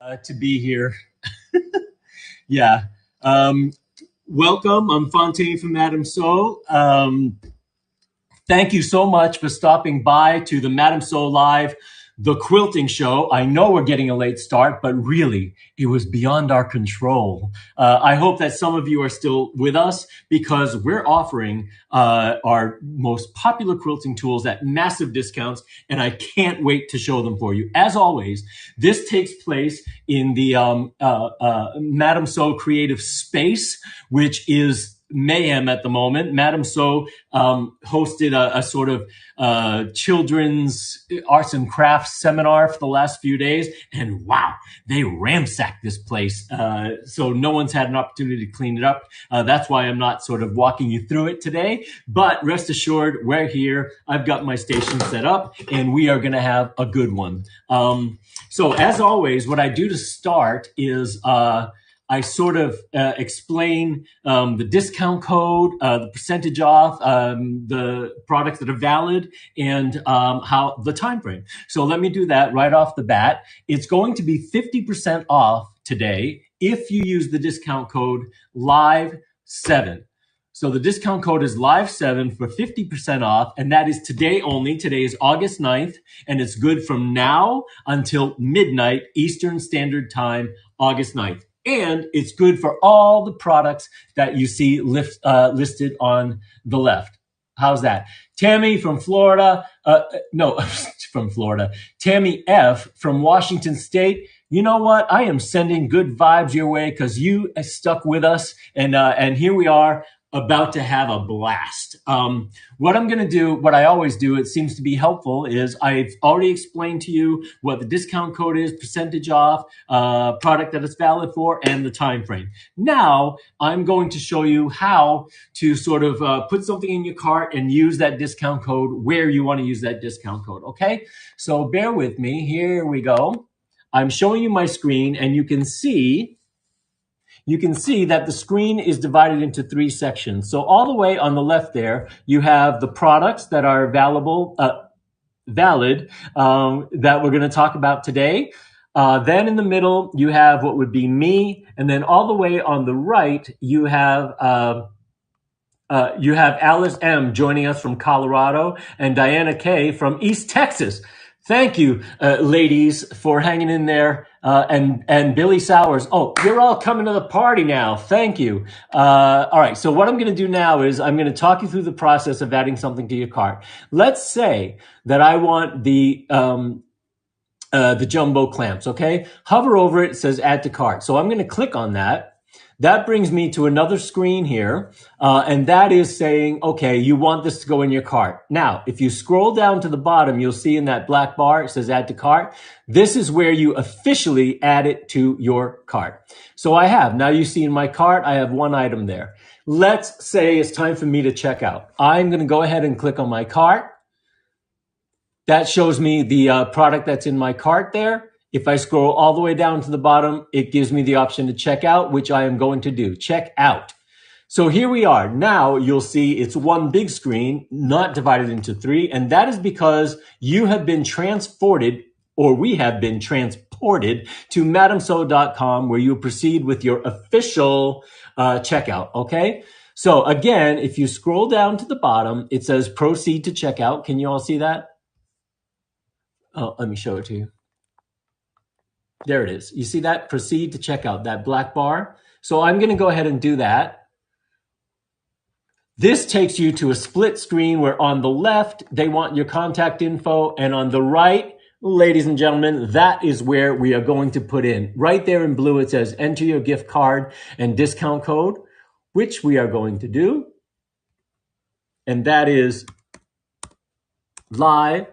To be here. Yeah. Um, Welcome. I'm Fontaine from Madame So. Thank you so much for stopping by to the Madame So Live, the quilting show. I know we're getting a late start, but really, it was beyond our control. I hope that some of you are still with us because we're offering our most popular quilting tools at massive discounts, and I can't wait to show them for you. As always, this takes place in the Madame So Creative Space, which is mayhem at the moment. Madame So hosted a sort of children's arts and crafts seminar for the last few days, and wow, they ransacked this place. So no one's had an opportunity to clean it up. That's why I'm not sort of walking you through it today, but rest assured, we're here. I've got my station set up, and we are going to have a good one. So as always, what I do to start is I sort of explain the discount code, the percentage off, the products that are valid, and how the time frame. So let me do that right off the bat. It's going to be 50% off today if you use the discount code LIVE7. So the discount code is LIVE7 for 50% off, and that is today only. Today is August 9th, and it's good from now until midnight Eastern Standard Time, August 9th. And it's good for all the products that you see listed on the left. How's that? Tammy from Florida, no, from Florida. Tammy F from Washington State. You know what? I am sending good vibes your way because you stuck with us, and here we are, about to have a blast. What I'm going to do, what I always do, it seems to be helpful, is I've already explained to you what the discount code is, percentage off, product that it's valid for, and the time frame. Now, I'm going to show you how to sort of put something in your cart and use that discount code where you want to use that discount code, okay? So bear with me. Here we go. I'm showing you my screen, and you can see that the screen is divided into three sections. So all the way on the left there, you have the products that are valid, that we're going to talk about today. Then in the middle, you have what would be me. And then all the way on the right, you have Alice M joining us from Colorado and Diana K from East Texas. Thank you, ladies, for hanging in there. And Billy Sowers. Oh, you're all coming to the party now. Thank you. All right. So what I'm going to do now is I'm going to talk you through the process of adding something to your cart. Let's say that I want the jumbo clamps. Okay. Hover over it. It says add to cart. So I'm going to click on that. That brings me to another screen here, and that is saying, okay, you want this to go in your cart. Now, if you scroll down to the bottom, you'll see in that black bar, it says add to cart. This is where you officially add it to your cart. So now you see in my cart, I have one item there. Let's say it's time for me to check out. I'm going to go ahead and click on my cart. That shows me the product that's in my cart there. If I scroll all the way down to the bottom, it gives me the option to check out, which I am going to do. Check out. So here we are. Now you'll see it's one big screen, not divided into three. And that is because you have been transported, or we have been transported to madameso.com, where you proceed with your official checkout. Okay. So again, if you scroll down to the bottom, it says proceed to checkout. Can you all see that? Oh, let me show it to you. There it is. You see that? Proceed to checkout, that black bar. So I'm going to go ahead and do that. This takes you to a split screen where on the left, they want your contact info. And on the right, ladies and gentlemen, that is where we are going to put in. Right there in blue, it says enter your gift card and discount code, which we are going to do. And that is LIVE7.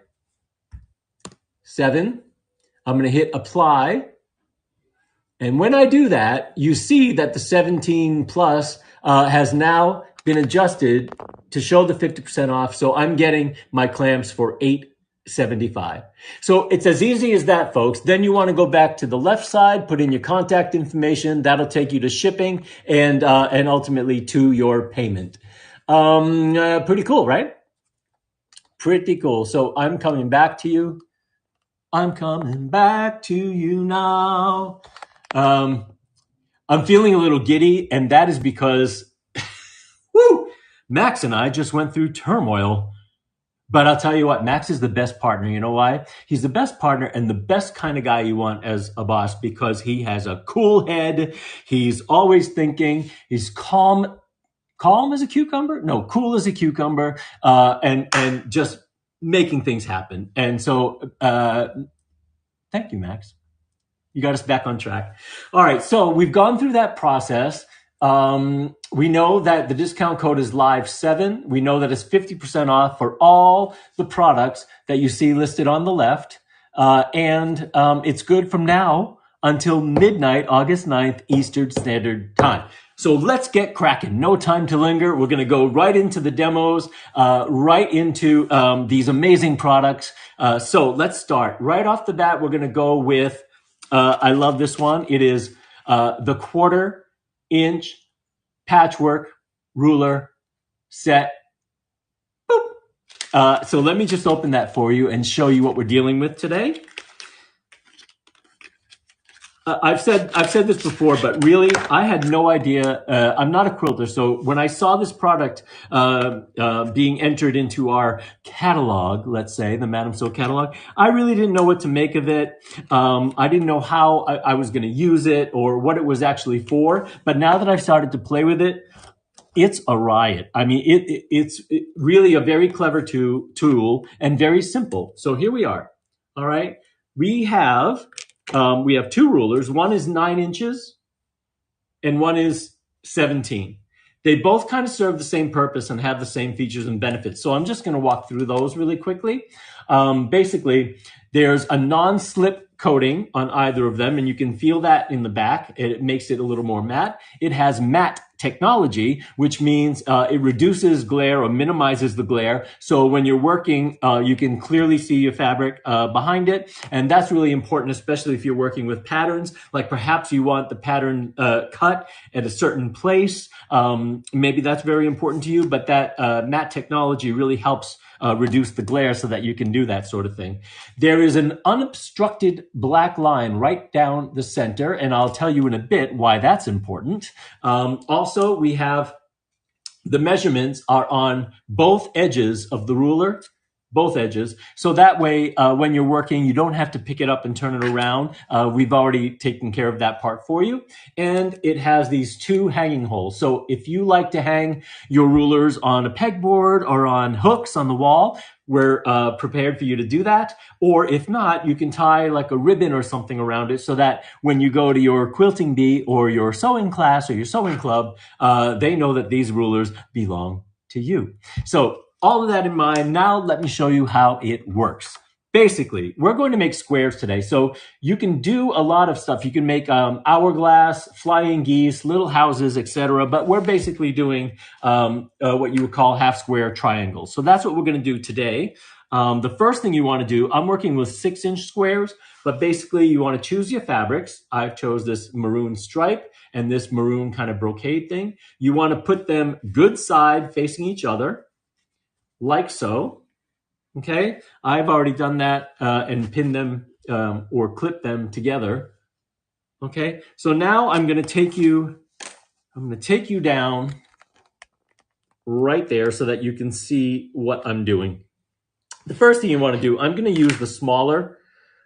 I'm going to hit apply. And when I do that, you see that the 17 plus has now been adjusted to show the 50% off. So I'm getting my clamps for $8.75. So it's as easy as that, folks. Then you want to go back to the left side, put in your contact information. That'll take you to shipping and ultimately to your payment. Pretty cool, right? Pretty cool. So I'm coming back to you. I'm coming back to you now. Um, I'm feeling a little giddy, and that is because, woo, Max and I just went through turmoil. But I'll tell you what, Max is the best partner. You know why? He's the best partner and the best kind of guy you want as a boss because he has a cool head. He's always thinking. He's calm as a cucumber. No, cool as a cucumber, and just making things happen. And so, thank you, Max. You got us back on track. All right, so we've gone through that process. We know that the discount code is live7. We know that it's 50% off for all the products that you see listed on the left. And it's good from now until midnight, August 9th, Eastern Standard Time. So let's get cracking. No time to linger. We're going to go right into the demos, right into these amazing products. So let's start. Right off the bat, we're going to go with, I love this one. It is the 1/4 inch patchwork ruler set. Boop. So let me just open that for you and show you what we're dealing with today. I've said this before, but really, I had no idea. I'm not a quilter, so when I saw this product being entered into our catalog, let's say the Madame So catalog, I really didn't know what to make of it. I didn't know how I was going to use it or what it was actually for. But now that I've started to play with it, it's a riot. I mean, it's really a very clever tool and very simple. So here we are. All right, we have 2 rulers. One is 9 inches and one is 17. They both kind of serve the same purpose and have the same features and benefits. So I'm just going to walk through those really quickly. Basically, there's a non-slip coating on either of them, and you can feel that in the back. It makes it a little more matte. It has matte technology, which means it reduces glare or minimizes the glare. So when you're working, you can clearly see your fabric behind it. And that's really important, especially if you're working with patterns. Like perhaps you want the pattern cut at a certain place. Maybe that's very important to you, but that matte technology really helps reduce the glare so that you can do that sort of thing. There is an unobstructed black line right down the center, and I'll tell you in a bit why that's important. Also, we have the measurements are on both edges of the ruler, both edges. So that way, when you're working, you don't have to pick it up and turn it around. We've already taken care of that part for you. And it has these 2 hanging holes. So if you like to hang your rulers on a pegboard or on hooks on the wall, we're prepared for you to do that. Or if not, you can tie like a ribbon or something around it so that when you go to your quilting bee or your sewing class or your sewing club, they know that these rulers belong to you. So all of that in mind, now let me show you how it works. Basically, we're going to make squares today. So you can do a lot of stuff. You can make hourglass, flying geese, little houses, etc. But we're basically doing what you would call half square triangles. So that's what we're going to do today. The first thing you want to do, I'm working with 6-inch squares, but basically you want to choose your fabrics. I chose this maroon stripe and this maroon kind of brocade thing. You want to put them good side facing each other, like so. Okay, I've already done that and pinned them or clipped them together. Okay, so now I'm going to take you down right there so that you can see what I'm doing. The first thing you want to do, I'm going to use the smaller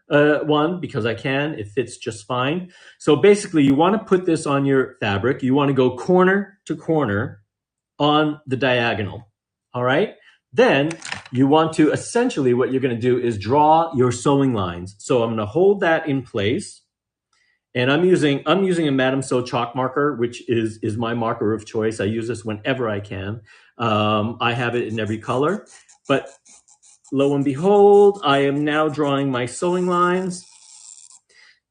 one because I can. It fits just fine. So basically, you want to put this on your fabric. You want to go corner to corner on the diagonal. All right. Then you want to, essentially what you're going to do is draw your sewing lines. So I'm going to hold that in place. And I'm using a Madame So chalk marker, which is my marker of choice. I use this whenever I can. I have it in every color. But lo and behold, I am now drawing my sewing lines.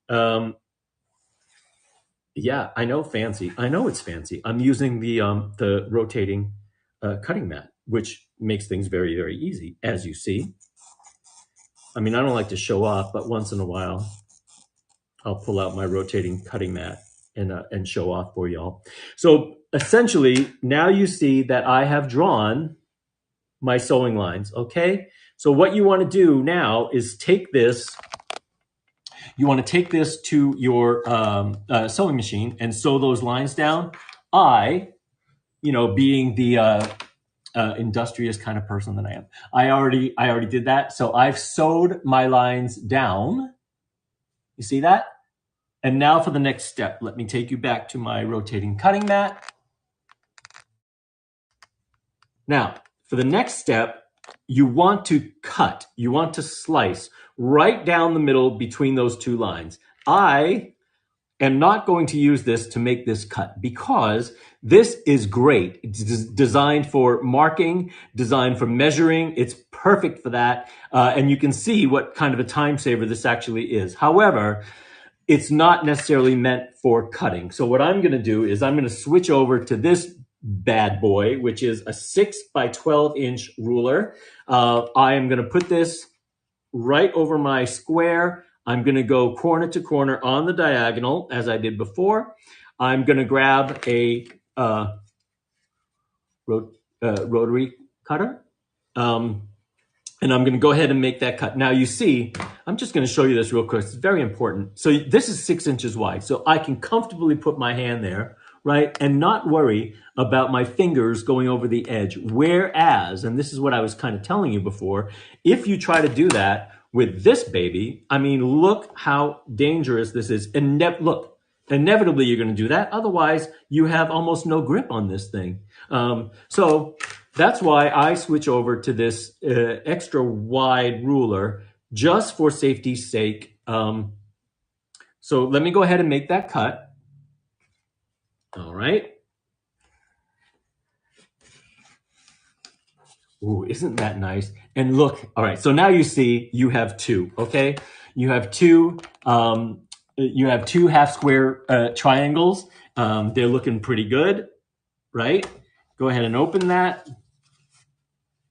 Yeah, I know, fancy. I know it's fancy. I'm using the rotating cutting mat, which makes things very, very easy, as you see. I mean, I don't like to show off, but once in a while, I'll pull out my rotating cutting mat and show off for y'all. So essentially, now you see that I have drawn my sewing lines, okay? So what you want to do now is take this You want to take this to your sewing machine and sew those lines down. Being the industrious kind of person that I am, I already did that. So I've sewed my lines down. You see that? And now for the next step, let me take you back to my rotating cutting mat. Now, for the next step, you want to cut, you want to slice right down the middle between those two lines. I am not going to use this to make this cut because this is great. It's designed for marking, designed for measuring. It's perfect for that. And you can see what kind of a time saver this actually is. However, it's not necessarily meant for cutting. So what I'm going to do is I'm going to switch over to this bad boy, which is a 6 by 12 inch ruler. I am going to put this right over my square. I'm going to go corner to corner on the diagonal as I did before. I'm going to grab a rotary cutter. And I'm going to go ahead and make that cut. Now you see, I'm just going to show you this real quick. It's very important. So this is 6 inches wide. So I can comfortably put my hand there, right? And not worry about my fingers going over the edge. Whereas, and this is what I was kind of telling you before, if you try to do that with this baby, I mean, look how dangerous this is. And look, inevitably you're going to do that. Otherwise, you have almost no grip on this thing. So that's why I switch over to this extra wide ruler just for safety's sake. So let me go ahead and make that cut. All right. Ooh, isn't that nice? And look, all right, so now you see you have two, okay? You have two half square triangles. They're looking pretty good, right? Go ahead and open that.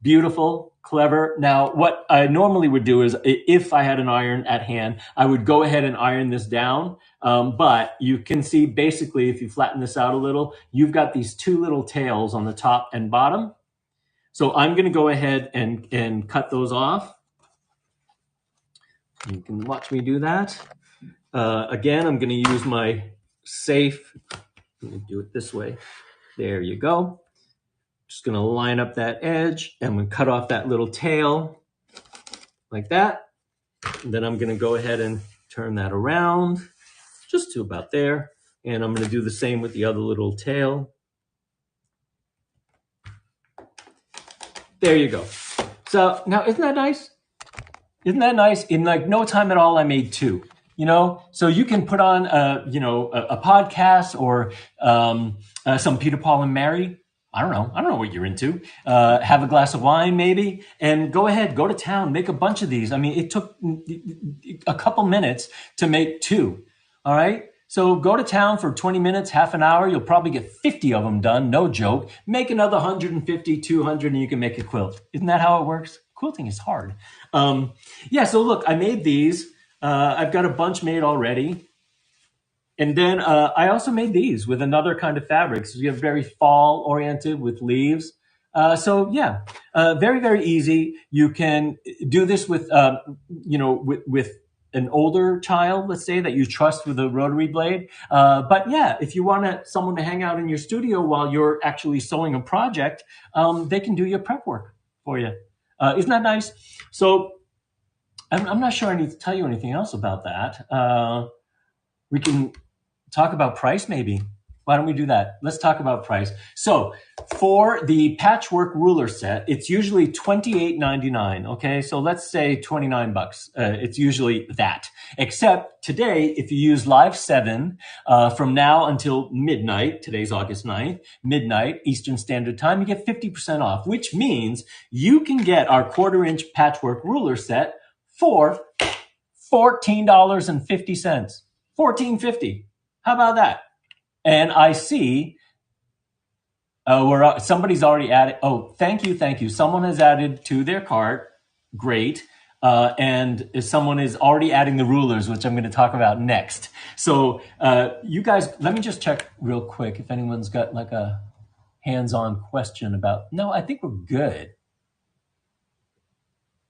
Beautiful, clever. Now, what I normally would do is if I had an iron at hand, I would go ahead and iron this down. But you can see basically, if you flatten this out a little, you've got these two little tails on the top and bottom. So I'm going to go ahead and cut those off. You can watch me do that. Again, I'm going to use my safe. Let me do it this way. There you go. Just going to line up that edge and I'm going to cut off that little tail like that. And then I'm going to go ahead and turn that around just to about there. And I'm going to do the same with the other little tail. There you go. So now, isn't that nice? Isn't that nice? In like no time at all, I made two. So you can put on a podcast or some Peter, Paul, and Mary. I don't know what you're into. Have a glass of wine maybe, and go ahead, go to town, make a bunch of these. I mean, it took a couple minutes to make two. All right. So go to town for 20 minutes, half an hour. You'll probably get 50 of them done. No joke. Make another 150, 200, and you can make a quilt. Isn't that how it works? Quilting is hard. Yeah. So look, I made these. I've got a bunch made already. And then I also made these with another kind of fabric. So you have very fall oriented with leaves. So yeah, very, very easy. You can do this with, with an older child, let's say, that you trust with a rotary blade. But yeah, if you want someone to hang out in your studio while you're actually sewing a project, they can do your prep work for you. Isn't that nice? So I'm not sure I need to tell you anything else about that. We can talk about price maybe. Why don't we do that? Let's talk about price. So for the patchwork ruler set, it's usually $28.99. Okay, so let's say $29. It's usually that. Except today, if you use Live 7 from now until midnight, today's August 9th, midnight Eastern Standard Time, you get 50% off, which means you can get our 1/4-inch patchwork ruler set for $14.50. $14.50. How about that? And I see somebody's already added. Oh, thank you. Someone has added to their cart. Great. And someone is already adding the rulers, which I'm going to talk about next. So you guys, let me just check real quick if anyone's got like a hands-on question about. No, I think we're good.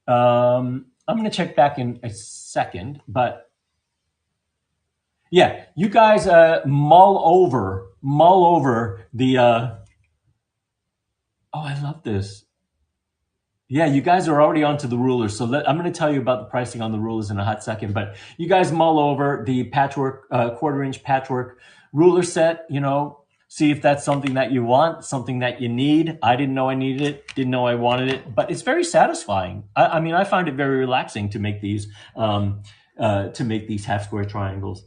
I'm going to check back in a second, but Yeah, you guys mull over the. Oh, I love this. Yeah, you guys are already onto the rulers, so I'm going to tell you about the pricing on the rulers in a hot second. But you guys mull over the patchwork, quarter-inch patchwork ruler set. You know, see if that's something that you want, something that you need. I didn't know I needed it, didn't know I wanted it, but it's very satisfying. I mean, I find it very relaxing to make these half square triangles.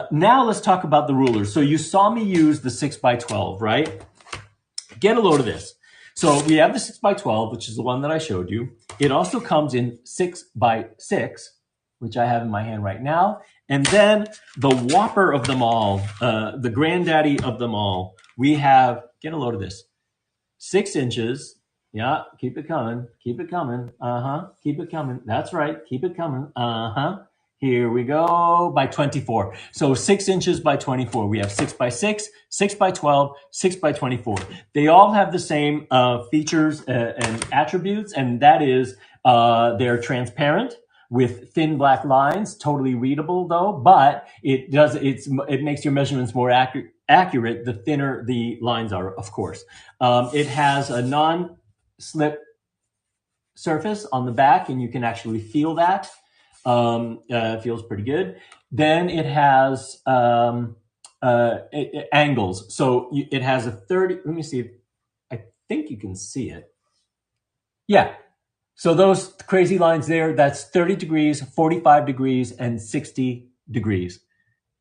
Now let's talk about the rulers. So you saw me use the 6x12, right? Get a load of this. So we have the 6x12, which is the one that I showed you. It also comes in 6x6, which I have in my hand right now. And then the whopper of them all, the granddaddy of them all, we have, get a load of this, 6 inches. Yeah, keep it coming. Keep it coming. Keep it coming. That's right. Keep it coming. Here we go, by 24. So 6 inches by 24. We have 6x6, 6x12, 6x24. They all have the same features and attributes, and that is they're transparent with thin black lines, totally readable though, but it makes your measurements more accurate the thinner the lines are, of course. It has a non-slip surface on the back, and you can actually feel that. It feels pretty good. Then it has angles. So it has a 30, let me see if, I think you can see it. Yeah. So those crazy lines there, that's 30 degrees, 45 degrees, and 60 degrees.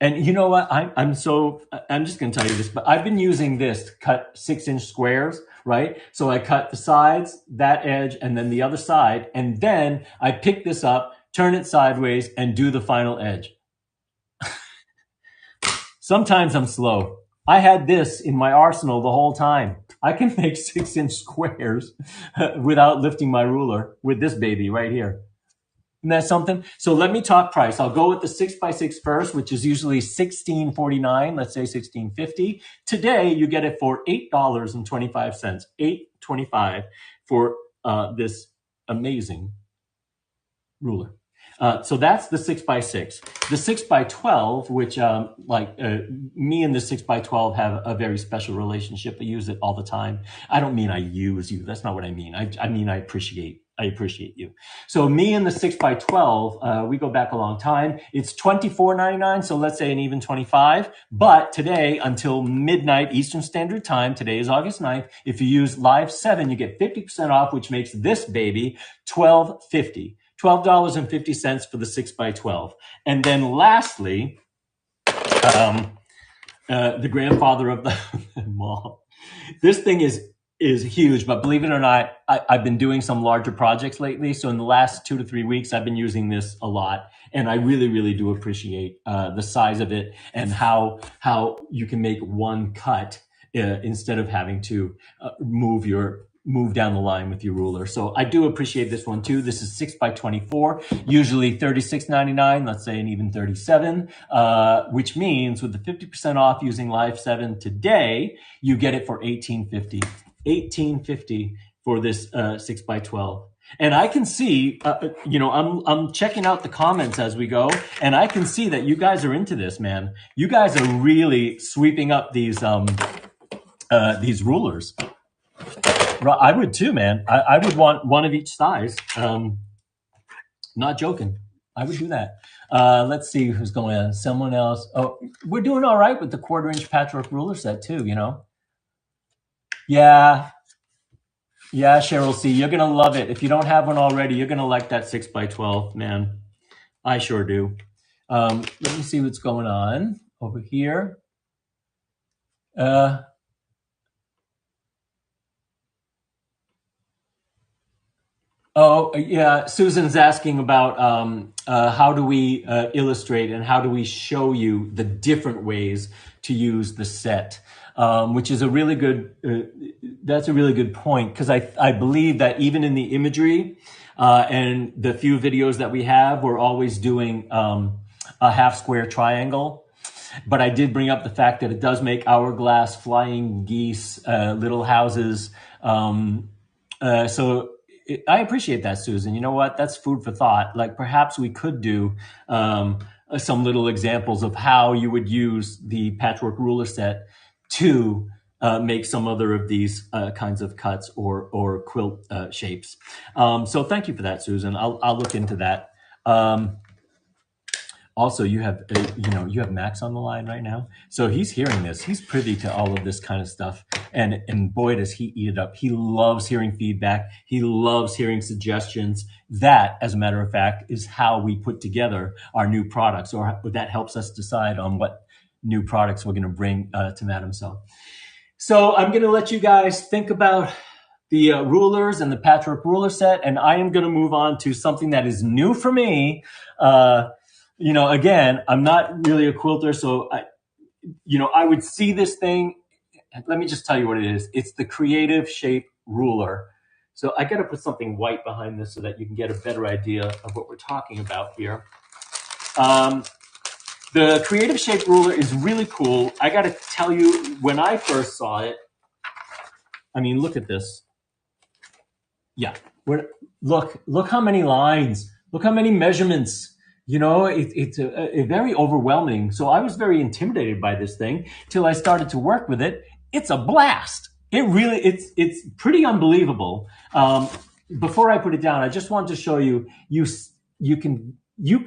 And you know what? I'm just going to tell you this, but I've been using this to cut 6-inch squares, right? So I cut the sides, that edge, and then the other side. And then I pick this up, turn it sideways, and do the final edge. Sometimes I'm slow. I had this in my arsenal the whole time. I can make 6-inch squares without lifting my ruler with this baby right here. Isn't that something? So let me talk price. I'll go with the 6x6 first, which is usually $16.49. Let's say $16.50. Today, you get it for $8.25. $8.25 for this amazing ruler. So that's the 6x6. The 6x12, which me and the 6x12 have a very special relationship. I use it all the time. I don't mean I use you. That's not what I mean. I mean I appreciate you. So me and the 6x12, we go back a long time. It's $24.99, so let's say an even 25. But today, until midnight Eastern Standard Time, today is August 9th, if you use Live 7, you get 50% off, which makes this baby $12.50. $12.50 for the 6x12. And then lastly, the grandfather of the mall. This thing is huge, but believe it or not, I've been doing some larger projects lately. So in the last 2 to 3 weeks, I've been using this a lot. And I really, really do appreciate the size of it and how you can make one cut instead of having to move down the line with your ruler. So I do appreciate this one too. This is 6x24, usually $36.99, let's say an even 37, which means with the 50% off using Live 7 today, you get it for $18.50. $18.50 for this 6x12. And I can see, I'm checking out the comments as we go, and I can see that you guys are into this, man. You guys are really sweeping up these rulers. I would too, man. I would want one of each size. Not joking. I would do that. Let's see who's going on. Someone else. Oh, we're doing all right with the 1/4-inch patchwork ruler set too, you know? Yeah, Cheryl C. You're going to love it. If you don't have one already, you're going to like that 6x12, man. I sure do. Let me see what's going on over here. Oh, yeah. Susan's asking about how do we illustrate and how do we show you the different ways to use the set, which is a really good, that's a really good point, because I believe that even in the imagery and the few videos that we have, we're always doing a half square triangle. But I did bring up the fact that it does make hourglass, flying geese, little houses. So I appreciate that, Susan. You know what? That's food for thought. Like perhaps we could do some little examples of how you would use the patchwork ruler set to make some other of these kinds of cuts or quilt shapes. So thank you for that, Susan. I'll look into that. Also, you have Max on the line right now, so he's hearing this. He's privy to all of this kind of stuff, and boy, does he eat it up. He loves hearing feedback. He loves hearing suggestions. That, as a matter of fact, is how we put together our new products, or that helps us decide on what new products we're going to bring to Madam So. So I'm going to let you guys think about the rulers and the patchwork ruler set, and I am going to move on to something that is new for me. Again, I'm not really a quilter, so I would see this thing. Let me just tell you what it is. It's the Creative Shape Ruler. So I got to put something white behind this so that you can get a better idea of what we're talking about here. The Creative Shape Ruler is really cool. I got to tell you, when I first saw it, I mean, look at this. Yeah, look how many lines, look how many measurements. It's a very overwhelming. So I was very intimidated by this thing till I started to work with it. It's a blast. It's pretty unbelievable. Before I put it down, I just wanted to show you, you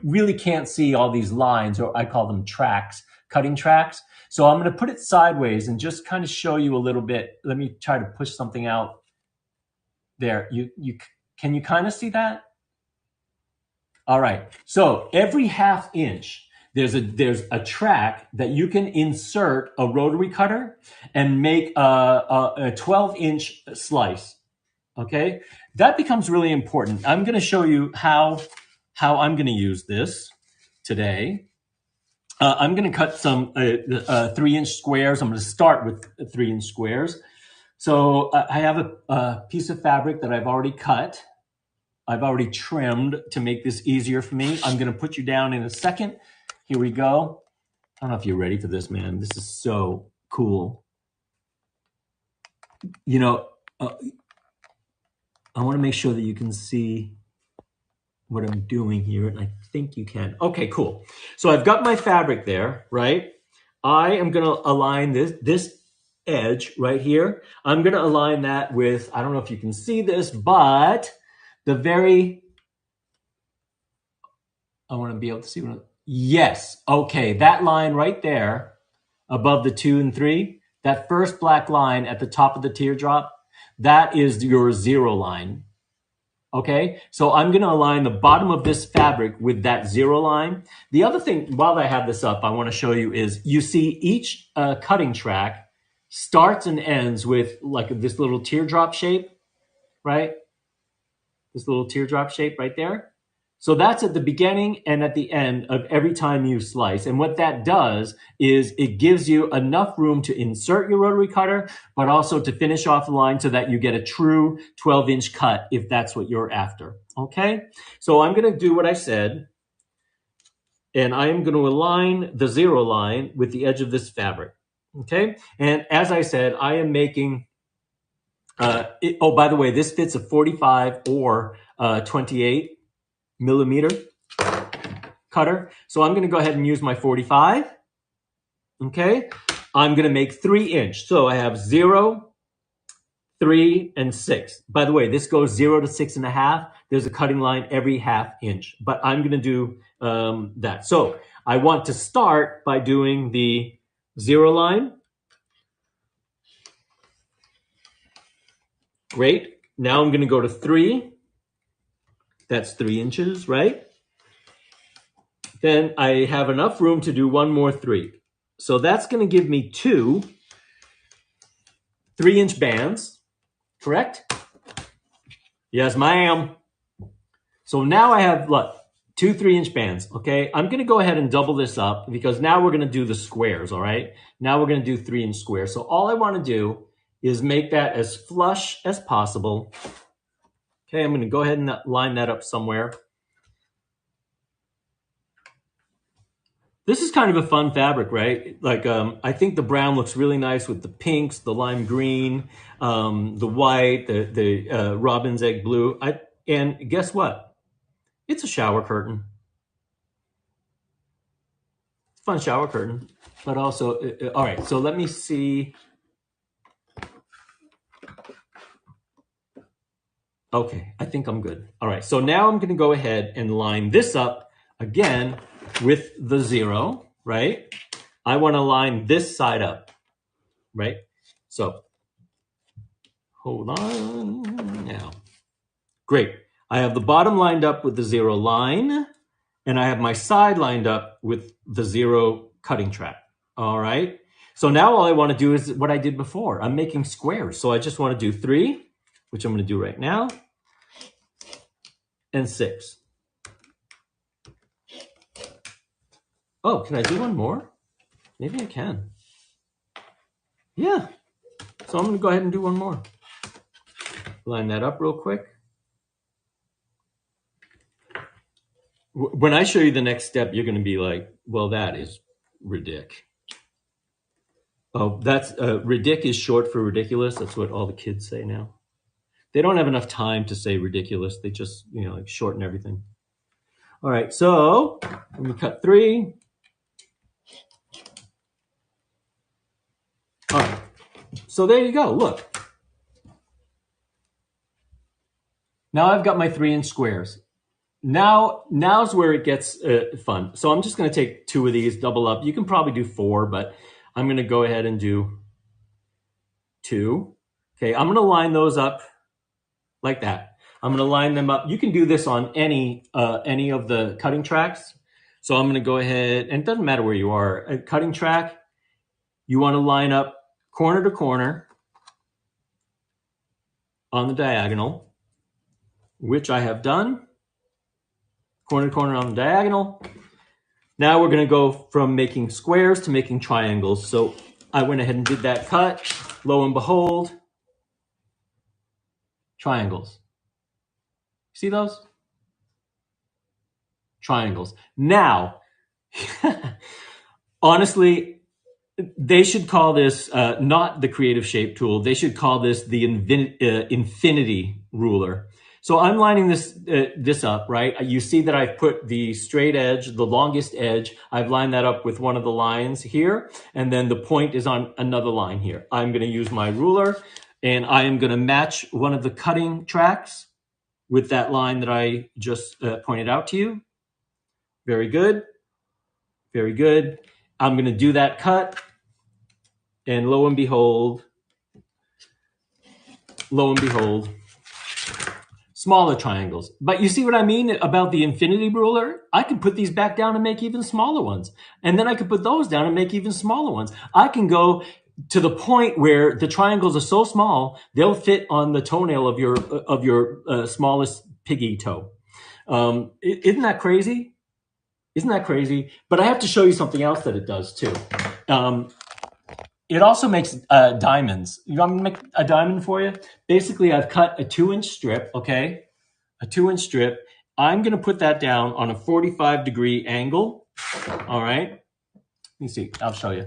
really can't see all these lines, or I call them tracks, cutting tracks. So I'm going to put it sideways and just kind of show you a little bit. Let me try to push something out there. Can you kind of see that? All right. So every half inch, there's a track that you can insert a rotary cutter and make a 12-inch slice. Okay, that becomes really important. I'm going to show you how I'm going to use this today. I'm going to cut some 3-inch squares. I'm going to start with 3-inch squares. So I have a piece of fabric that I've already cut. I've already trimmed to make this easier for me. I'm going to put you down in a second. Here we go. I don't know if you're ready for this, man. This is so cool. I want to make sure that you can see what I'm doing here, and I think you can. Okay, cool. So I've got my fabric there, right? I am going to align this edge right here. I'm going to align that with, I don't know if you can see this, but I want to be able to see yes. Okay. That line right there above the 2 and 3, that first black line at the top of the teardrop, that is your 0 line. Okay. So I'm going to align the bottom of this fabric with that 0 line. The other thing, while I have this up, I want to show you is, you see each cutting track starts and ends with like this little teardrop shape, right? This little teardrop shape right there. So that's at the beginning and at the end of every time you slice. And what that does is it gives you enough room to insert your rotary cutter, but also to finish off the line so that you get a true 12-inch cut if that's what you're after. Okay? So I'm going to do what I said, and I am going to align the 0 line with the edge of this fabric. Okay? And as I said, I am making oh, by the way, this fits a 45 or 28 millimeter cutter. So I'm going to go ahead and use my 45. Okay. I'm going to make 3-inch. So I have 0, 3, and 6. By the way, this goes 0 to 6.5. There's a cutting line every half inch, but I'm going to do that. So I want to start by doing the 0 line. Great. Now I'm going to go to 3. That's 3 inches, right? Then I have enough room to do one more 3. So that's going to give me 2 3-inch bands, correct? Yes, ma'am. So now I have, look, 2 3-inch bands, okay? I'm going to go ahead and double this up because now we're going to do the squares, all right? Now we're going to do 3-inch squares. So all I want to do is make that as flush as possible. Okay, I'm going to go ahead and line that up somewhere. This is kind of a fun fabric, right? Like, I think the brown looks really nice with the pinks, the lime green, the white, the robin's egg blue. And guess what? It's a shower curtain. fun shower curtain, but also, all right, so let me see. Okay, I think I'm good. All right, so now I'm gonna go ahead and line this up again with the 0, right? I wanna line this side up, right? So hold on now. Great. I have the bottom lined up with the 0 line, and I have my side lined up with the 0 cutting track. All right. So now all I want to do is what I did before. I'm making squares. So I just want to do 3, which I'm going to do right now, and 6. Oh, can I do one more? Maybe I can. Yeah. So I'm going to go ahead and do one more. Line that up real quick. When I show you the next step, you're going to be like, well, that is ridic. Oh, that's ridic is short for ridiculous. That's what all the kids say now. They don't have enough time to say ridiculous. They just, like shorten everything. All right, so let me cut 3. All right, so there you go. Look. Now I've got my 3-inch squares. Now's where it gets fun. So I'm just going to take 2 of these, double up. You can probably do 4, but I'm going to go ahead and do 2. Okay, I'm going to line those up like that. I'm going to line them up. You can do this on any of the cutting tracks. So I'm going to go ahead, and it doesn't matter where you are. A cutting track, you want to line up corner to corner on the diagonal, which I have done. Corner to corner on the diagonal. Now we're going to go from making squares to making triangles. So I went ahead and did that cut. Lo and behold, triangles. See those? Triangles. Now, honestly, they should call this not the creative shape tool. They should call this the infinity ruler. So I'm lining this up, right? You see that I've put the straight edge, the longest edge. I've lined that up with one of the lines here, and then the point is on another line here. I'm going to use my ruler, and I am going to match one of the cutting tracks with that line that I just pointed out to you. Very good. Very good. I'm going to do that cut, and lo and behold, smaller triangles. But you see what I mean about the infinity ruler? I could put these back down and make even smaller ones. And then I could put those down and make even smaller ones. I can go to the point where the triangles are so small, they'll fit on the toenail of your smallest piggy toe. Isn't that crazy? Isn't that crazy? But I have to show you something else that it does too. It also makes diamonds. You want me to make a diamond for you? Basically, I've cut a 2-inch strip, okay? A 2-inch strip. I'm going to put that down on a 45-degree angle, all right? Let me see. I'll show you.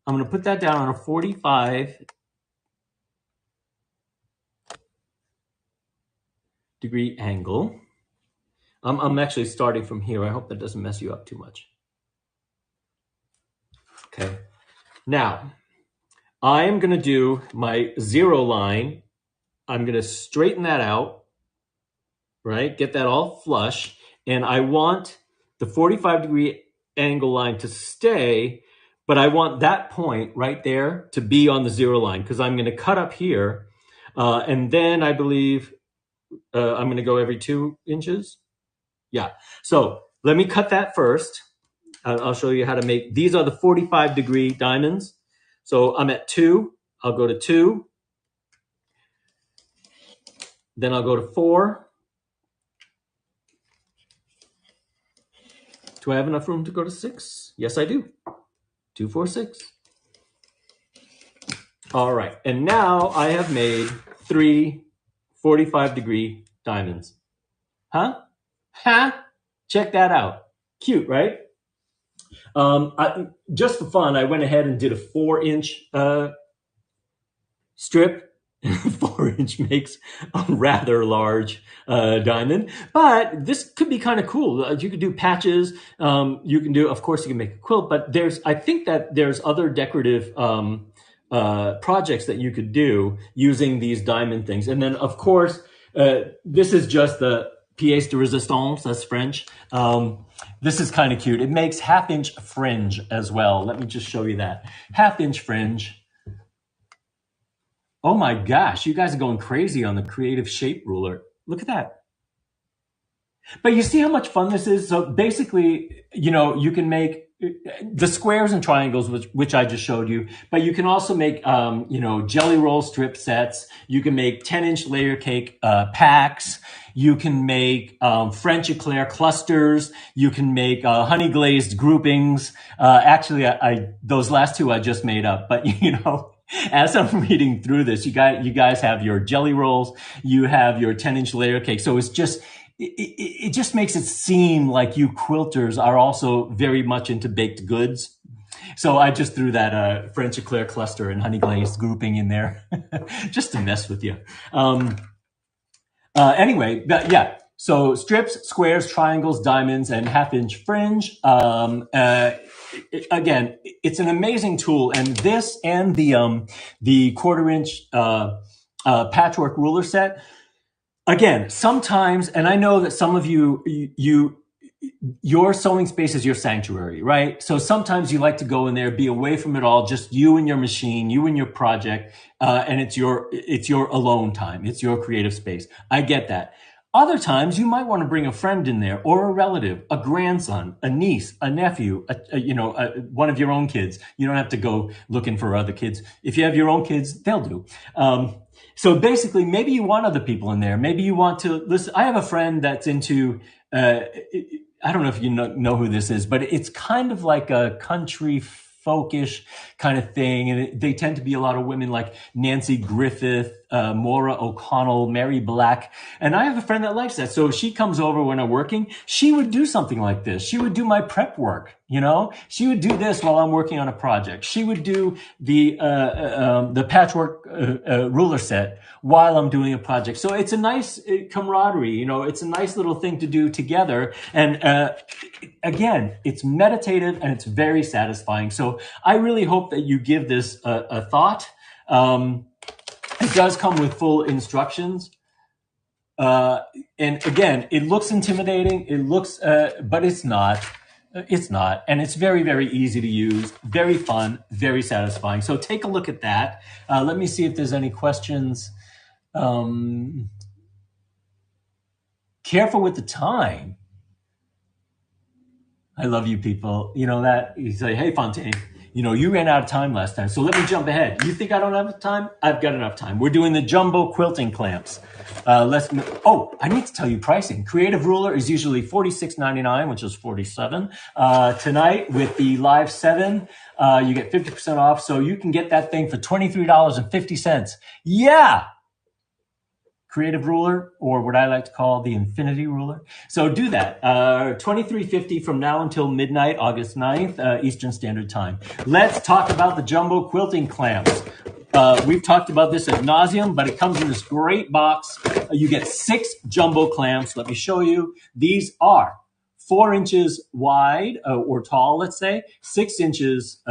I'm going to put that down on a 45-degree angle. I'm actually starting from here. I hope that doesn't mess you up too much. Okay. Now, I am going to do my 0 line. I'm going to straighten that out, right? Get that all flush. And I want the 45-degree angle line to stay, but I want that point right there to be on the 0 line because I'm going to cut up here. And then I believe I'm going to go every 2 inches. Yeah. So let me cut that first. I'll show you how to make, these are the 45-degree diamonds. So I'm at 2, I'll go to 2. Then I'll go to 4. Do I have enough room to go to 6? Yes, I do. 2, 4, 6. All right. And now I have made 3 45-degree diamonds. Huh? Huh? Check that out. Cute, right? Just for fun, I went ahead and did a 4-inch strip. 4 inch makes a rather large diamond, but this could be kind of cool. You could do patches. You can do, of course, you can make a quilt, but I think that there's other decorative projects that you could do using these diamond things. And then, of course, this is just the pièce de résistance, that's French. This is kind of cute. It makes 1/2 inch fringe as well. Let me just show you that. 1/2 inch fringe. Oh my gosh, you guys are going crazy on the creative shape ruler. Look at that. But you see how much fun this is? So basically, you can make the squares and triangles, which I just showed you, but you can also make, jelly roll strip sets. You can make 10-inch layer cake packs. You can make French eclair clusters. You can make honey glazed groupings. Actually, those last two I just made up, but as I'm reading through this, you guys have your jelly rolls, you have your 10-inch layer cake. So it just makes it seem like you quilters are also very much into baked goods. So I just threw that French eclair cluster and honey glazed grouping in there just to mess with you. Anyway, yeah. So strips, squares, triangles, diamonds, and 1/2 inch fringe. Again, it's an amazing tool, and this and the 1/4 inch patchwork ruler set. Again, sometimes, and I know that some of your sewing space is your sanctuary, right? So sometimes you like to go in there, be away from it all, just you and your machine, you and your project, and it's your alone time. It's your creative space. I get that. Other times you might want to bring a friend in there, or a relative, a grandson, a niece, a nephew, one of your own kids. You don't have to go looking for other kids. If you have your own kids, they'll do. So basically, maybe you want other people in there. Maybe you want to listen. I have a friend that's into, I don't know if you know who this is, but it's kind of like a country folkish kind of thing. And they tend to be a lot of women like Nancy Griffith, Maura O'Connell, Mary Black. And I have a friend that likes that. So if she comes over when I'm working, she would do something like this. She would do my prep work. She would do this while I'm working on a project. She would do the patchwork ruler set while I'm doing a project. So it's a nice camaraderie. It's a nice little thing to do together. And again, it's meditative and it's very satisfying. So I really hope that you give this a thought. It does come with full instructions. And again, it looks intimidating. It looks, but it's not. It's not. And it's very, very easy to use, very fun, very satisfying. So take a look at that. Let me see if there's any questions. Careful with the time. I love you people. That you say, hey, Fontaine, you ran out of time last time. So let me jump ahead. You think I don't have time? I've got enough time. We're doing the jumbo quilting clamps. I need to tell you pricing. Creative ruler is usually $46.99, which is $47. Tonight with the Live 7, you get 50% off. So you can get that thing for $23.50. Yeah. Creative ruler, or what I like to call the infinity ruler. So do that. $23.50 from now until midnight, August 9th, Eastern Standard Time. Let's talk about the jumbo quilting clamps. We've talked about this ad nauseum, but it comes in this great box. You get 6 jumbo clamps. Let me show you. These are 4 inches wide or tall, let's say, 6 inches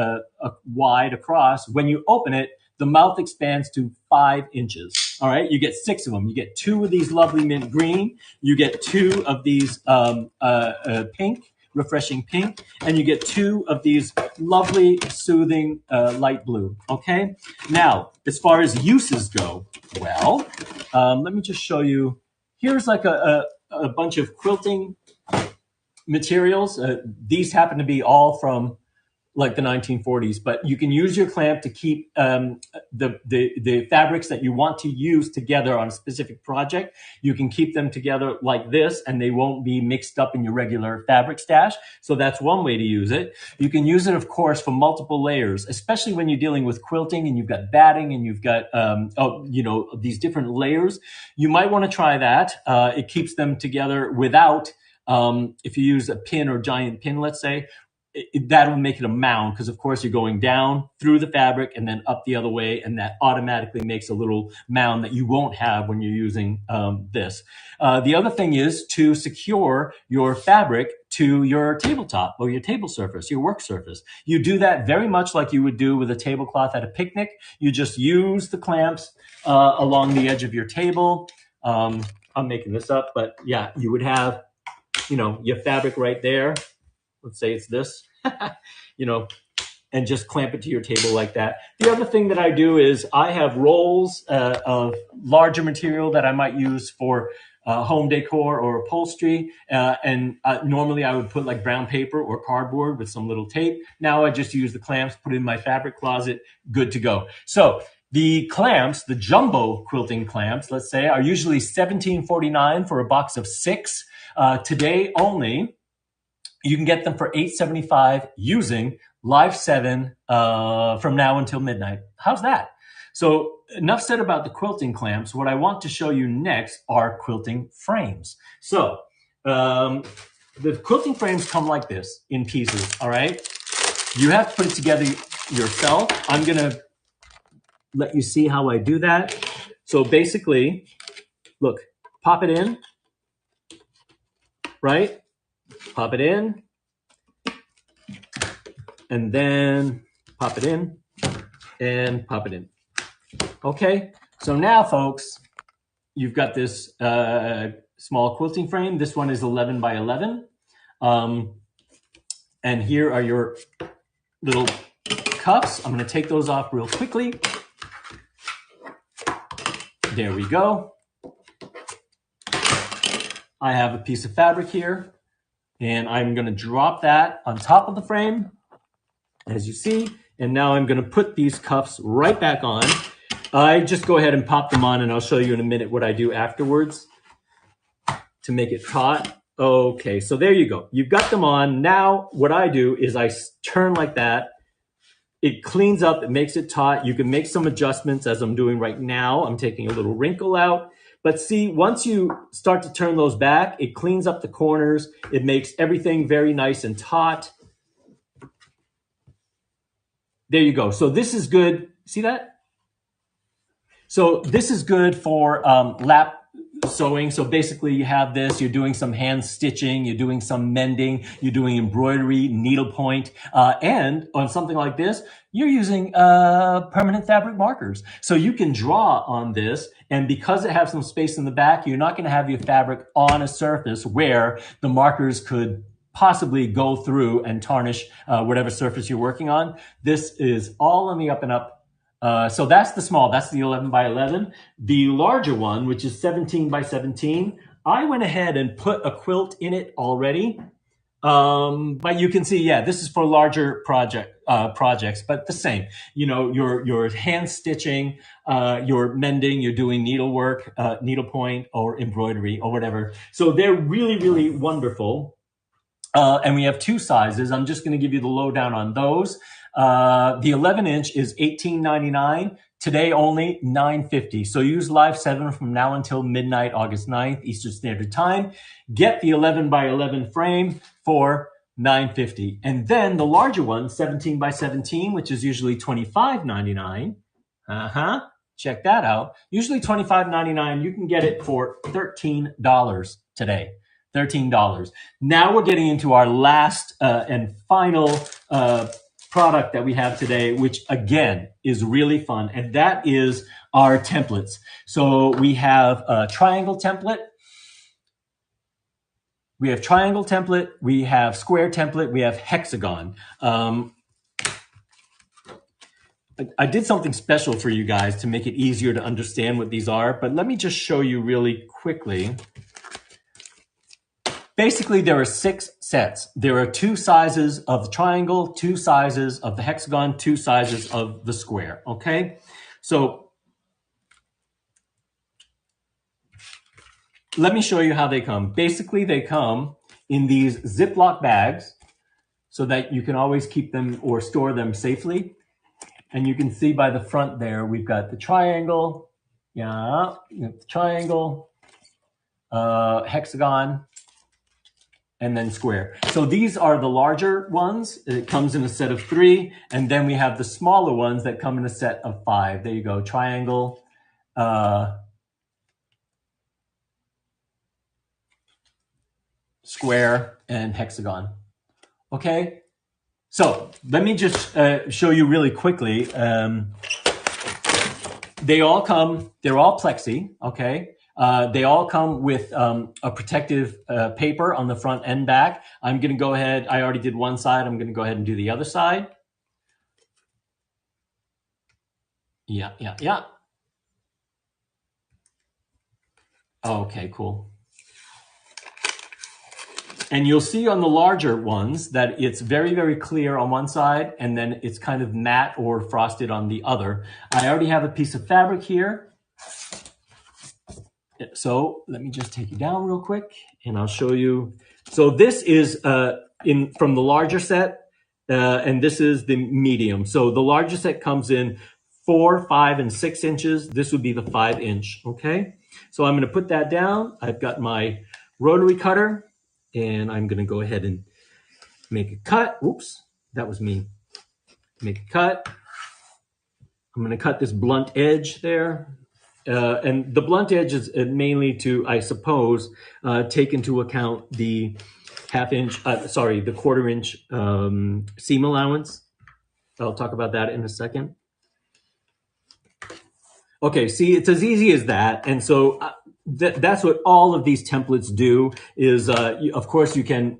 wide across. When you open it, the mouth expands to 5 inches. All right, you get 6 of them. You get 2 of these lovely mint green. You get 2 of these pink, refreshing pink, and you get 2 of these lovely, soothing light blue. Okay. Now, as far as uses go, well, let me just show you. Here's like a bunch of quilting materials. These happen to be all from like the 1940s, but you can use your clamp to keep the fabrics that you want to use together on a specific project. You can keep them together like this, and they won't be mixed up in your regular fabric stash. So that's one way to use it. You can use it, of course, for multiple layers, especially when you're dealing with quilting and you've got batting and you've got these different layers. You might want to try that. It keeps them together without, if you use a pin or giant pin, let's say, that will make it a mound because, of course, you're going down through the fabric and then up the other way, and that automatically makes a little mound that you won't have when you're using this. The other thing is to secure your fabric to your tabletop or your table surface, your work surface. You do that very much like you would do with a tablecloth at a picnic. You just use the clamps along the edge of your table. I'm making this up, but yeah, you would have, your fabric right there. Let's say it's this, and just clamp it to your table like that. The other thing that I do is I have rolls of larger material that I might use for home decor or upholstery. And normally I would put like brown paper or cardboard with some little tape. Now I just use the clamps, put it in my fabric closet, good to go. So the clamps, the jumbo quilting clamps, let's say, are usually $17.49 for a box of 6. Today only, you can get them for $8.75 using Live 7 from now until midnight. How's that? So enough said about the quilting clamps. What I want to show you next are quilting frames. So the quilting frames come like this in pieces, all right? You have to put it together yourself. I'm going to let you see how I do that. So basically, look, pop it in, right? Pop it in, and then pop it in, and pop it in. Okay, so now, folks, you've got this small quilting frame. This one is 11 by 11. And here are your little cuffs. I'm going to take those off real quickly. There we go. I have a piece of fabric here, and I'm going to drop that on top of the frame, as you see. And now I'm going to put these cuffs right back on. I just go ahead and pop them on, and I'll show you in a minute what I do afterwards to make it taut. Okay, so there you go. You've got them on. Now what I do is I turn like that. It cleans up, it makes it taut. You can make some adjustments as I'm doing right now. I'm taking a little wrinkle out. But see, once you start to turn those back, it cleans up the corners. It makes everything very nice and taut. There you go. So this is good. See that? So this is good for lap sewing. So basically you have this, you're doing some hand stitching, you're doing some mending, you're doing embroidery, needlepoint, and on something like this, you're using permanent fabric markers. So you can draw on this, and because it has some space in the back, you're not going to have your fabric on a surface where the markers could possibly go through and tarnish whatever surface you're working on. This is all on the up and up. So that's the small, that's the 11 by 11. The larger one, which is 17 by 17, I went ahead and put a quilt in it already. But you can see, yeah, this is for larger projects, but the same, your hand stitching, your mending, you're doing needlework, needlepoint or embroidery or whatever. So they're really, really wonderful. And we have 2 sizes. I'm just going to give you the lowdown on those. The 11-inch is $18.99. Today only $9.50. So use Live 7 from now until midnight, August 9th, Eastern Standard Time. Get the 11 by 11 frame for $9.50. And then the larger one, 17 by 17, which is usually $25.99. Check that out. Usually $25.99. You can get it for $13 today. $13. Now we're getting into our last and final product that we have today, which again is really fun, and that is our templates. So we have a triangle template, we have square template, we have hexagon. I did something special for you guys to make it easier to understand what these are, but let me just show you really quickly. Basically, there are 6 sets. There are 2 sizes of the triangle, 2 sizes of the hexagon, 2 sizes of the square, okay? So let me show you how they come. Basically, they come in these Ziploc bags so that you can always keep them or store them safely. And you can see by the front there, we've got the triangle, hexagon, and then square. So these are the larger ones. It comes in a set of 3, and then we have the smaller ones that come in a set of 5. There you go, triangle, square, and hexagon. Okay, so let me just show you really quickly. They all come, they're all plexi, okay? They all come with a protective paper on the front and back. I'm gonna go ahead, I already did one side, I'm gonna go ahead and do the other side. Yeah. Okay, cool. And you'll see on the larger ones that it's very, very clear on one side, and then it's kind of matte or frosted on the other. I already have a piece of fabric here. So let me just take you down real quick and I'll show you. So this is from the larger set, and this is the medium. So the larger set comes in 4, 5, and 6 inches. This would be the 5-inch, okay? So I'm gonna put that down. I've got my rotary cutter, and I'm gonna go ahead and make a cut. Oops, that was me. Make a cut. I'm gonna cut this blunt edge there. And the blunt edge is mainly to, I suppose, take into account the the 1/4-inch seam allowance. I'll talk about that in a second. Okay, see, it's as easy as that. And so that's what all of these templates do is, of course, you can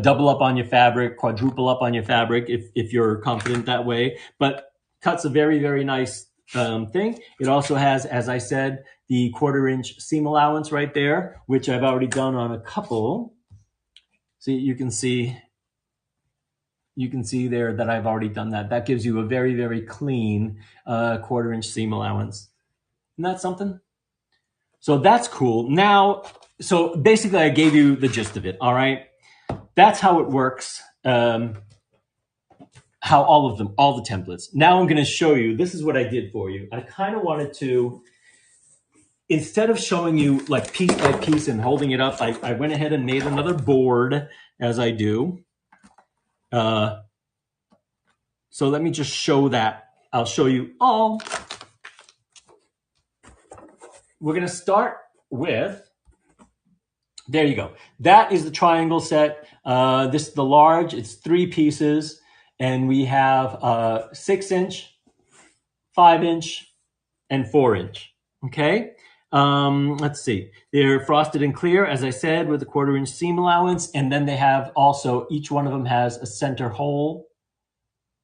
double up on your fabric, quadruple up on your fabric if you're confident that way. But cut's a very, very nice thing. It also has, as I said, the 1/4-inch seam allowance right there, which I've already done on a couple. See, you can see there that I've already done that. That gives you a very, very clean 1/4-inch seam allowance. Isn't that something? So that's cool. Now, so basically I gave you the gist of it, all right? That's how it works. How all the templates. Now I'm gonna show you, this is what I did for you. I kind of wanted to, instead of showing you like piece by piece and holding it up, I went ahead and made another board as I do. So let me just show that. I'll show you all. We're gonna start with, there you go. That is the triangle set. This is the large, it's 3 pieces. And we have 6-inch, 5-inch, and 4-inch, okay? Let's see. They're frosted and clear, as I said, with a 1/4-inch seam allowance. And then they have also, each one of them has a center hole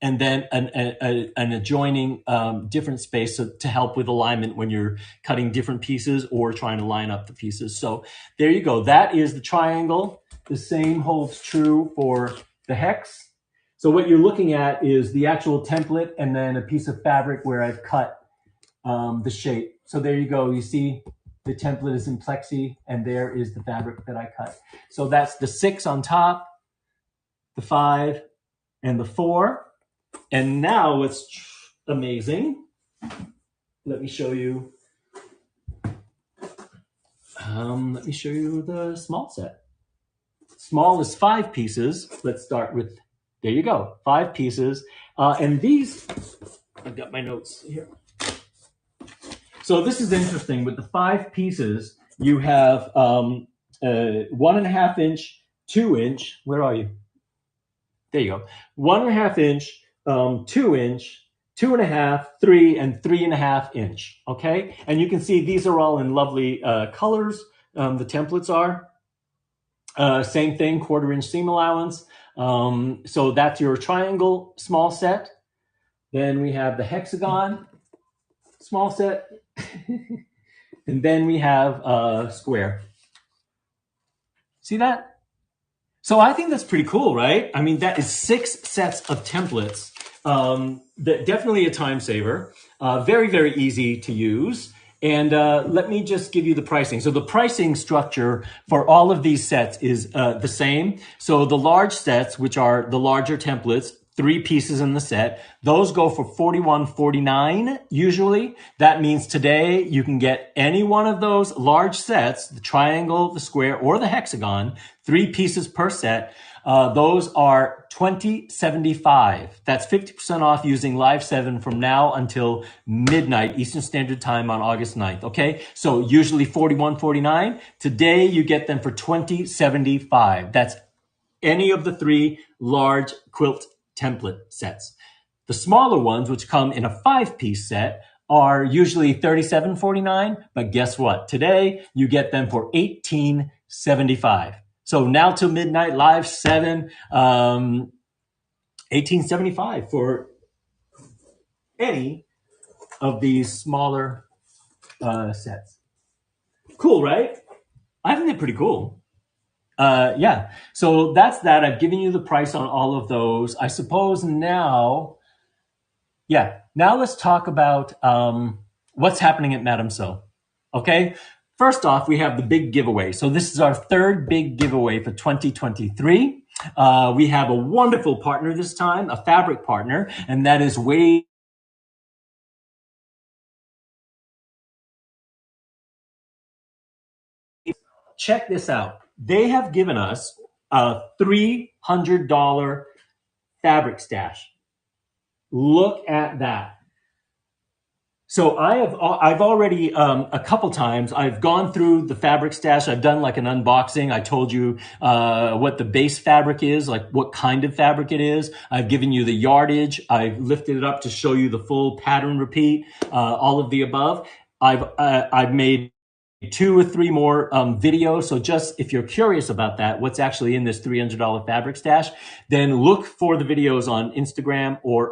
and then an adjoining different space to help with alignment when you're cutting different pieces or trying to line up the pieces. So there you go. That is the triangle. The same holds true for the hex. So what you're looking at is the actual template and then a piece of fabric where I've cut the shape. So there you go. You see the template is in plexi and there is the fabric that I cut. So that's the 6 on top, the 5, and the 4. And now what's amazing, let me show you. Let me show you the small set. Small is 5 pieces. Let's start with, there you go, 5 pieces. And these, I've got my notes here. So this is interesting. With the 5 pieces, you have 1.5-inch, 2-inch. Where are you? There you go. 1.5-inch, 2-inch, 2.5, 3, and 3.5-inch. Okay, and you can see these are all in lovely colors. The templates are same thing, 1/4-inch seam allowance. So that's your triangle small set. Then we have the hexagon small set, and then we have square. See that? So I think that's pretty cool, right? I mean, that is 6 sets of templates. That definitely a time saver. Very, very easy to use. And let me just give you the pricing. So the pricing structure for all of these sets is the same. So the large sets, which are the larger templates, 3 pieces in the set. Those go for $41.49 usually. That means today you can get any one of those large sets, the triangle, the square, or the hexagon, 3 pieces per set. Those are $20.75. That's 50% off using Live 7 from now until midnight Eastern Standard Time on August 9th. Okay, so usually $41.49. Today you get them for $20.75. That's any of the 3 large quilt template sets. The smaller ones, which come in a 5-piece set, are usually $37.49. But guess what? Today you get them for $18.75. So now till midnight, Live 7, $18.75 for any of these smaller sets. Cool, right? I think they're pretty cool. Yeah, so that's that. I've given you the price on all of those. I suppose now, now let's talk about what's happening at Madame So. Okay, first off, we have the big giveaway. So this is our 3rd big giveaway for 2023. We have a wonderful partner this time, a fabric partner, and that is Wade. Check this out. They have given us a $300 fabric stash. Look at that. So I've already a couple times I've gone through the fabric stash. I've done like an unboxing. I told you what the base fabric is, like what kind of fabric it is. I've given you the yardage. I've lifted it up to show you the full pattern repeat, all of the above. I've made 2 or 3 more videos. So just if you're curious about that, what's actually in this $300 fabric stash, then look for the videos on Instagram or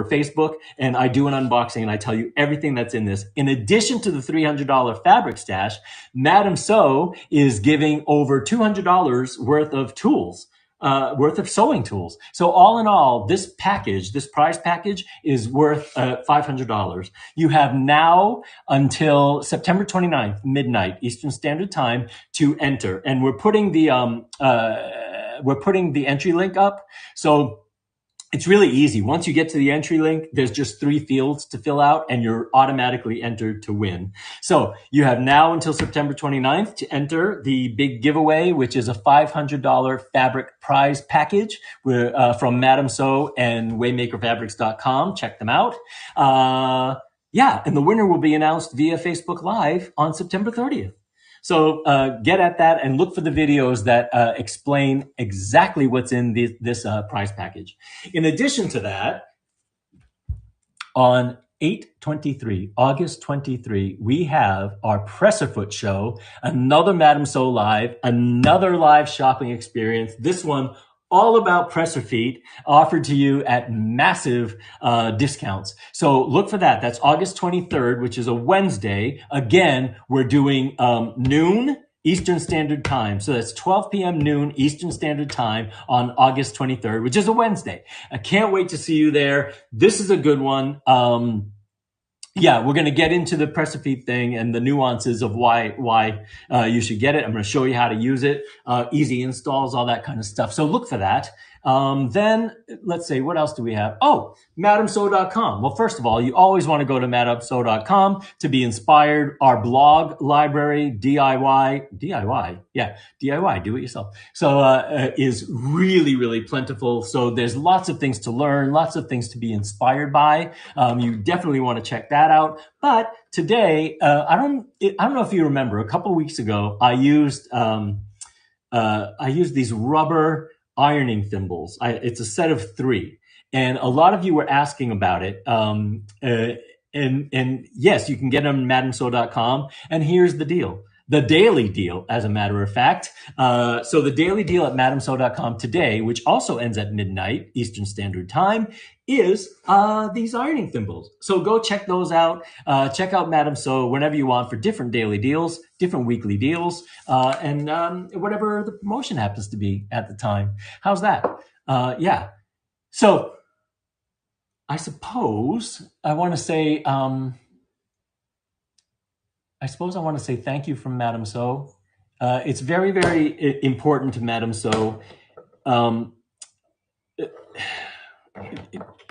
Facebook. And I do an unboxing and I tell you everything that's in this. In addition to the $300 fabric stash, Madame So is giving over $200 worth of tools. Worth of sewing tools. So all in all, this package, this prize package is worth $500. You have now until September 29th, midnight Eastern Standard Time to enter. And we're putting the entry link up. So it's really easy. Once you get to the entry link, there's just 3 fields to fill out and you're automatically entered to win. So you have now until September 29th to enter the big giveaway, which is a $500 fabric prize package from Madame So and waymakerfabrics.com. Check them out. And the winner will be announced via Facebook Live on September 30th. So get at that and look for the videos that explain exactly what's in this prize package. In addition to that, on August 23, we have our Presser Foot show, another Madame So Live, another live shopping experience. This one all about presser feet, offered to you at massive discounts. So look for that. That's August 23rd, which is a Wednesday. Again, we're doing noon Eastern Standard Time. So that's 12 p.m. noon Eastern Standard Time on August 23rd, which is a Wednesday. I can't wait to see you there. This is a good one. We're going to get into the presser feet thing and the nuances of why you should get it. I'm going to show you how to use it, easy installs, all that kind of stuff. So look for that. Then let's see, what else do we have? Oh, MadameSew.com. Well, first of all, you always want to go to MadameSew.com to be inspired. Our blog library, DIY, do it yourself. So, is really, really plentiful. So there's lots of things to learn, lots of things to be inspired by. You definitely want to check that out. But today, I don't know if you remember, a couple of weeks ago, I used these rubber ironing thimbles. It's a set of 3. And a lot of you were asking about it. And yes, you can get them at MadameSew.com. And here's the deal. The daily deal, as a matter of fact. So the daily deal at MadameSew.com today, which also ends at midnight Eastern Standard Time, is these ironing thimbles. So go check those out. Check out Madame So whenever you want for different daily deals, different weekly deals, and whatever the promotion happens to be at the time. How's that? So I suppose I want to say thank you from Madame So. It's very, very important to Madame So.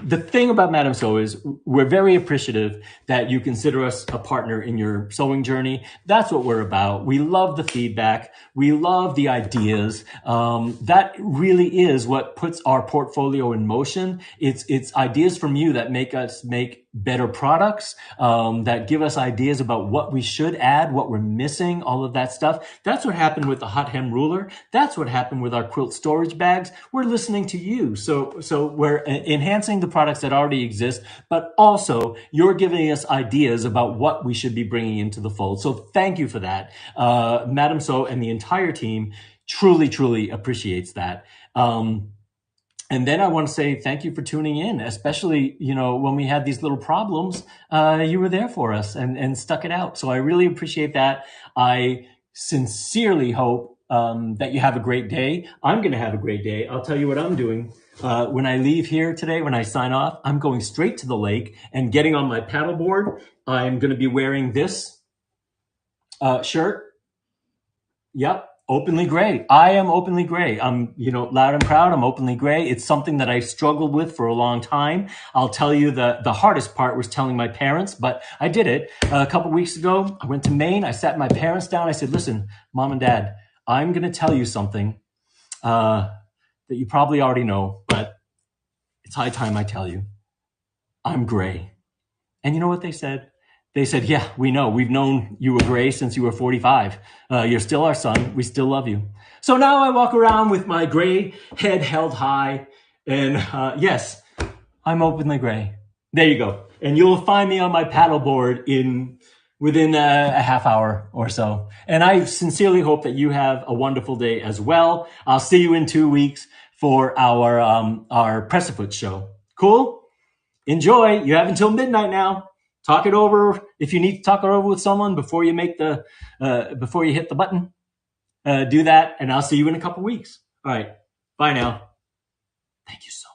The thing about Madame So is we're very appreciative that you consider us a partner in your sewing journey. That's what we're about. We love the feedback. We love the ideas. That really is what puts our portfolio in motion. It's ideas from you that make us make better products, that give us ideas about what we should add, what we're missing, all of that stuff. That's what happened with the hot hem ruler. That's what happened with our quilt storage bags. We're listening to you. So we're enhancing the products that already exist, but also you're giving us ideas about what we should be bringing into the fold. So thank you for that. Madame So and the entire team truly appreciates that. And then I want to say thank you for tuning in, especially, when we had these little problems, you were there for us and stuck it out. So I really appreciate that. I sincerely hope that you have a great day. I'm going to have a great day. I'll tell you what I'm doing. When I leave here today, when I sign off, I'm going straight to the lake and getting on my paddleboard. I'm going to be wearing this shirt. Yep. Openly gray. I am openly gray. I'm, loud and proud. I'm openly gray. It's something that I struggled with for a long time. I'll tell you the hardest part was telling my parents, but I did it. A couple weeks ago, I went to Maine. I sat my parents down. I said, listen, Mom and Dad, I'm going to tell you something that you probably already know, but it's high time I tell you. I'm gray. And you know what they said? They said, yeah, we know. We've known you were gray since you were 45. You're still our son. We still love you. So now I walk around with my gray head held high. And yes, I'm openly gray. There you go. And you'll find me on my paddleboard within a half hour or so. And I sincerely hope that you have a wonderful day as well. I'll see you in 2 weeks for our Press-a-Foot show. Cool? Enjoy. You have until midnight now. Talk it over. If you need to talk it over with someone before you hit the button, do that. And I'll see you in a couple weeks. All right. Bye now. Thank you so much.